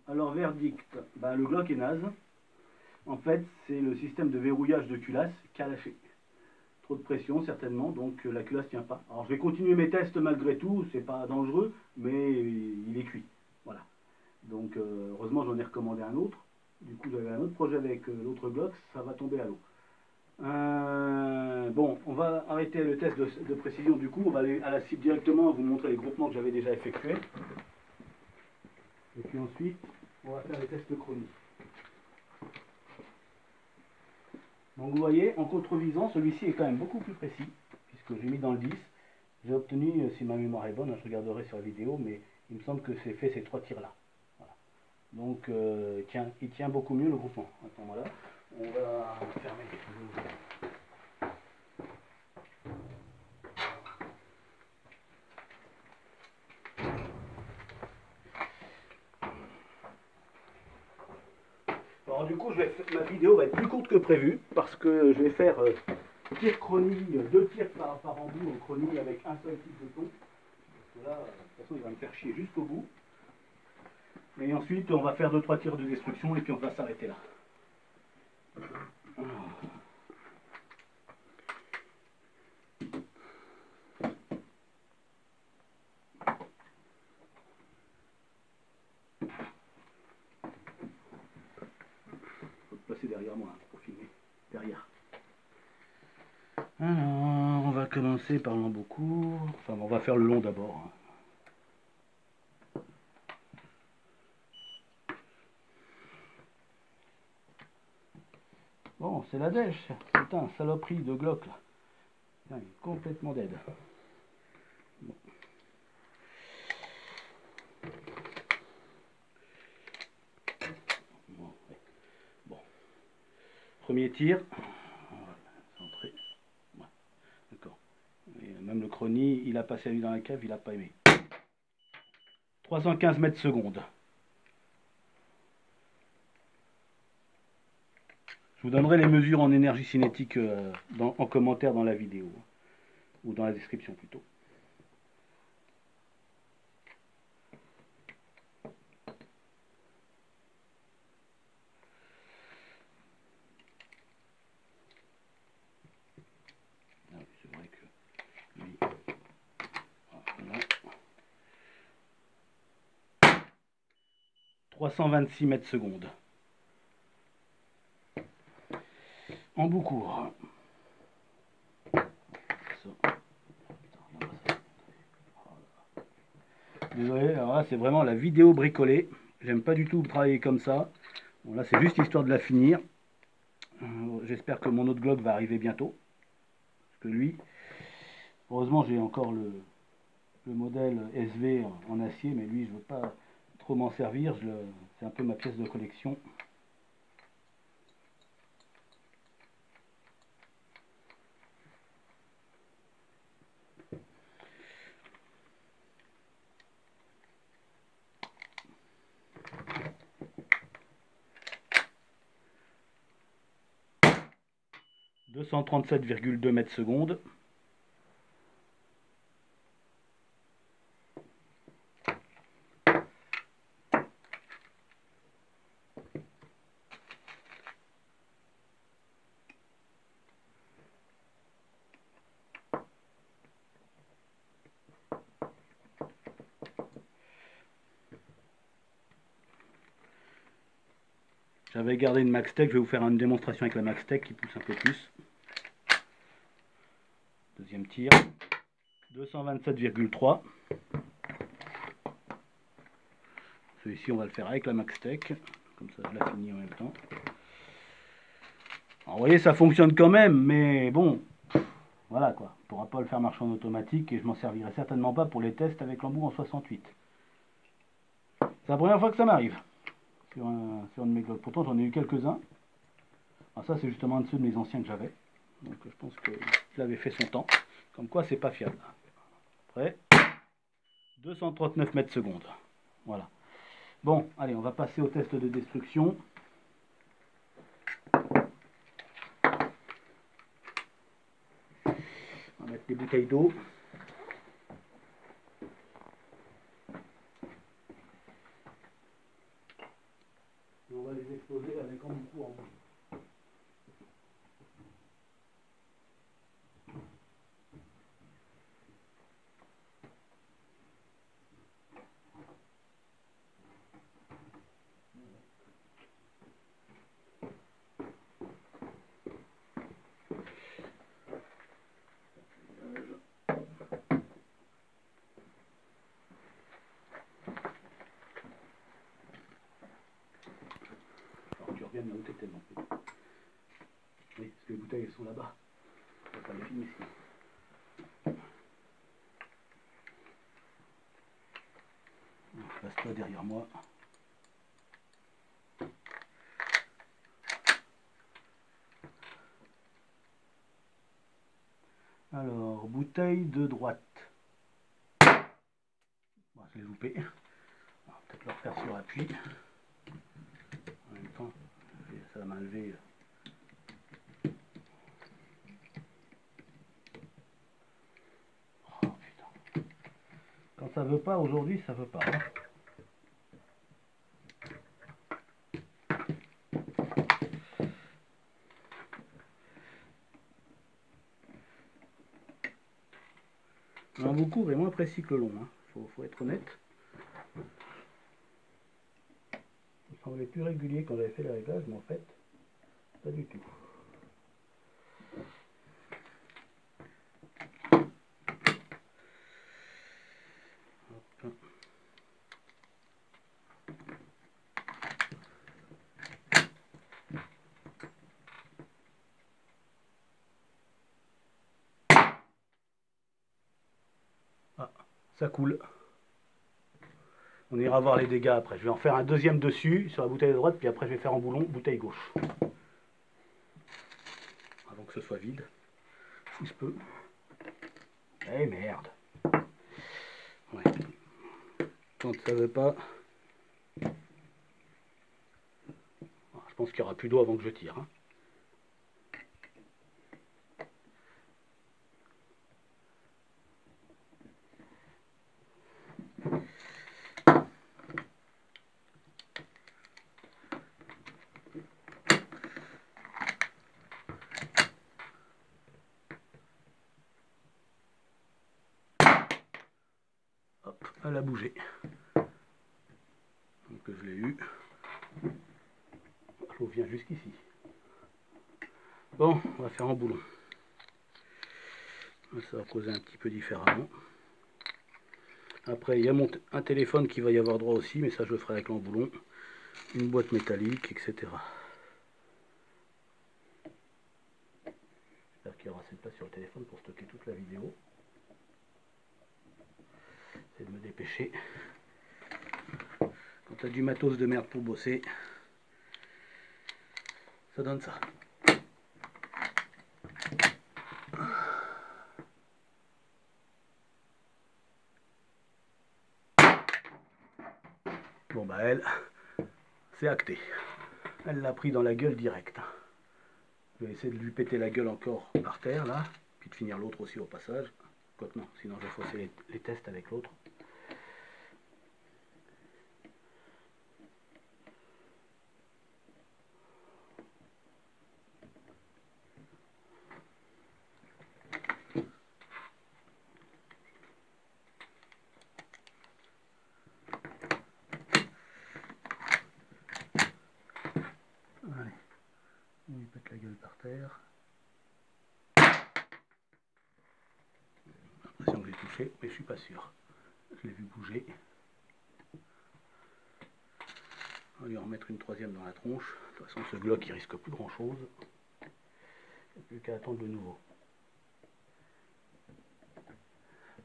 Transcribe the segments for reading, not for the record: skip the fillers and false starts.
Alors verdict, bah, le Glock est naze. En fait, c'est le système de verrouillage de culasse qui a lâché. Trop de pression certainement, donc la culasse tient pas. Alors je vais continuer mes tests malgré tout, c'est pas dangereux, mais il est cuit. Voilà. Donc heureusement j'en ai recommandé un autre. Du coup j'avais un autre projet avec l'autre Glock, ça va tomber à l'eau. Bon, on va arrêter le test de précision du coup, on va aller à la cible directement, vous montrer les groupements que j'avais déjà effectués. Et puis ensuite, on va faire les tests chroniques. Donc vous voyez, en contrevisant, celui-ci est quand même beaucoup plus précis, puisque j'ai mis dans le 10. J'ai obtenu, si ma mémoire est bonne, je regarderai sur la vidéo, mais il me semble que c'est fait ces 3 tirs-là. Voilà. Donc il tient beaucoup mieux le groupement. À ce moment-là, on va fermer. Alors du coup, ma vidéo va être plus courte que prévu, parce que je vais faire tir chronie, 2 tirs par embout en chronie avec un seul type de ton. Parce que là, de toute façon, il va me faire chier jusqu'au bout. Et ensuite, on va faire 2-3 tirs de destruction et puis on va s'arrêter là. Faut te passer derrière moi pour filmer. Derrière. Alors, on va commencer par l'embout court. Enfin, on va faire le long d'abord. Bon, c'est la dèche. Putain, saloperie de Glock là. Putain, il est complètement dead. Bon. Bon, ouais. Bon. Premier tir. On va centrer. Ouais. D'accord. Même le chrony, il a passé la nuit dans la cave, il n'a pas aimé. 315 mètres secondes. Je vous donnerai les mesures en énergie cinétique en commentaire dans la vidéo. Ou dans la description plutôt. Ah oui, c'est vrai que lui, voilà. 326 mètres secondes. Embout court. Désolé, alors là c'est vraiment la vidéo bricolée. J'aime pas du tout travailler comme ça. Bon, là c'est juste histoire de la finir. J'espère que mon autre Glock va arriver bientôt. Parce que lui, heureusement j'ai encore le modèle SV en acier, mais lui je veux pas trop m'en servir. C'est un peu ma pièce de collection. « 237,2 mètres secondes. J'avais gardé une Maxtech, je vais vous faire une démonstration avec la Maxtech qui pousse un peu plus. Deuxième tir. 227,3. Celui-ci on va le faire avec la Maxtech. Comme ça je la finis en même temps. Alors, vous voyez ça fonctionne quand même, mais bon, voilà quoi. On ne pourra pas le faire marcher en automatique et je m'en servirai certainement pas pour les tests avec l'embout en 68. C'est la première fois que ça m'arrive sur un de mes Glock. Pourtant j'en ai eu quelques-uns. Alors ça c'est justement un de ceux de mes anciens que j'avais. Donc je pense qu'il avait fait son temps. Comme quoi c'est pas fiable. Après, 239 mètres secondes. Voilà. Bon, allez, on va passer au test de destruction. On va mettre des bouteilles d'eau. exploser avec un beaucoup en bout. Tu reviennes là où t'étais non plus. Oui, parce que les bouteilles elles sont là-bas. On va pas les filmer ici. Passe-toi derrière moi. Alors, bouteille de droite. Bon, je l'ai loupé. On va peut-être le refaire sur appui. En même temps, ça m'a levé. Oh putain. Quand ça veut pas aujourd'hui, ça veut pas. Hein. Un bout court est moins précis que le long. Hein. Faut être honnête. Il semblait plus régulier quand j'avais fait les réglages, mais en fait, pas du tout. Hop. Ah, ça coule. On ira voir les dégâts après. Je vais en faire un deuxième dessus sur la bouteille de droite, puis après je vais faire en boulon bouteille gauche. Avant que ce soit vide, si je peux. Eh merde. Ouais. Quand ça veut pas. Je pense qu'il n'y aura plus d'eau avant que je tire. Hein. Hop, elle a bougé. Donc je l'ai eu. L'eau vient jusqu'ici. Bon, on va faire en boulon. Ça va causer un petit peu différemment. Après, il y a un téléphone qui va y avoir droit aussi, mais ça je le ferai avec l'emboulon. Une boîte métallique, etc. J'espère qu'il y aura assez de place sur le téléphone pour stocker toute la vidéo. J'essaie de me dépêcher. Quand tu as du matos de merde pour bosser, ça donne ça. Bon bah elle, c'est acté. Elle l'a pris dans la gueule direct. Je vais essayer de lui péter la gueule encore par terre là, puis de finir l'autre aussi au passage. Quoique non, sinon je vais fausser les tests avec l'autre. Allez, on lui pète la gueule par terre. J'ai l'impression que j'ai touché, mais je suis pas sûr. Je l'ai vu bouger. On va lui en remettre une troisième dans la tronche. De toute façon, ce Glock il risque plus grand chose. Il n'y a plus qu'à attendre le nouveau.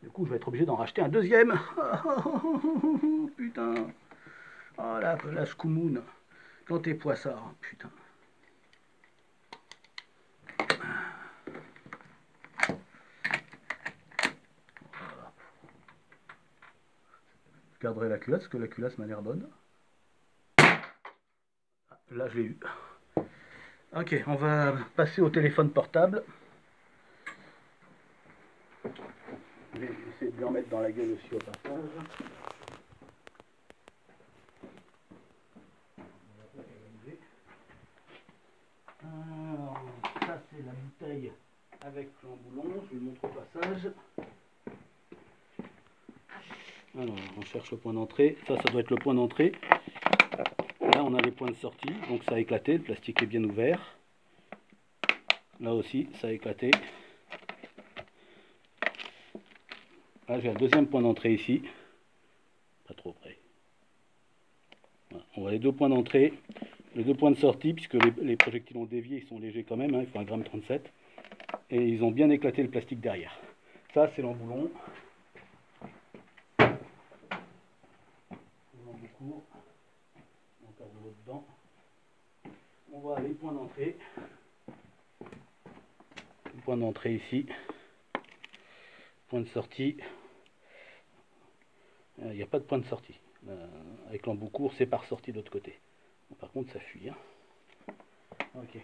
Du coup, je vais être obligé d'en racheter un deuxième. Putain. Oh la schkoumoun. Quand t'es poissard, putain. Voilà. Je garderai la culasse, parce que la culasse m'a l'air bonne. Là, je l'ai eu. Ok, on va passer au téléphone portable. Je vais essayer de lui en mettre dans la gueule aussi au passage. avec l'emboulon, je vous le montre au passage. Alors, on cherche le point d'entrée. Ça doit être le point d'entrée. Là, on a les points de sortie. Donc, ça a éclaté. Le plastique est bien ouvert. Là aussi, ça a éclaté. Là, j'ai un deuxième point d'entrée ici. Pas trop près. Voilà. On voit les deux points d'entrée. Les deux points de sortie, puisque les projectiles ont dévié, ils sont légers quand même. Hein, il faut 1,37 g. Et ils ont bien éclaté le plastique derrière. Ça, c'est l'emboulon. Court. Encore de l'eau dedans. On voit les points d'entrée. Le point d'entrée ici. Point de sortie. Il n'y a pas de point de sortie. Avec l'embout court, c'est par sortie de l'autre côté. Par contre, ça fuit. Hein. Ok.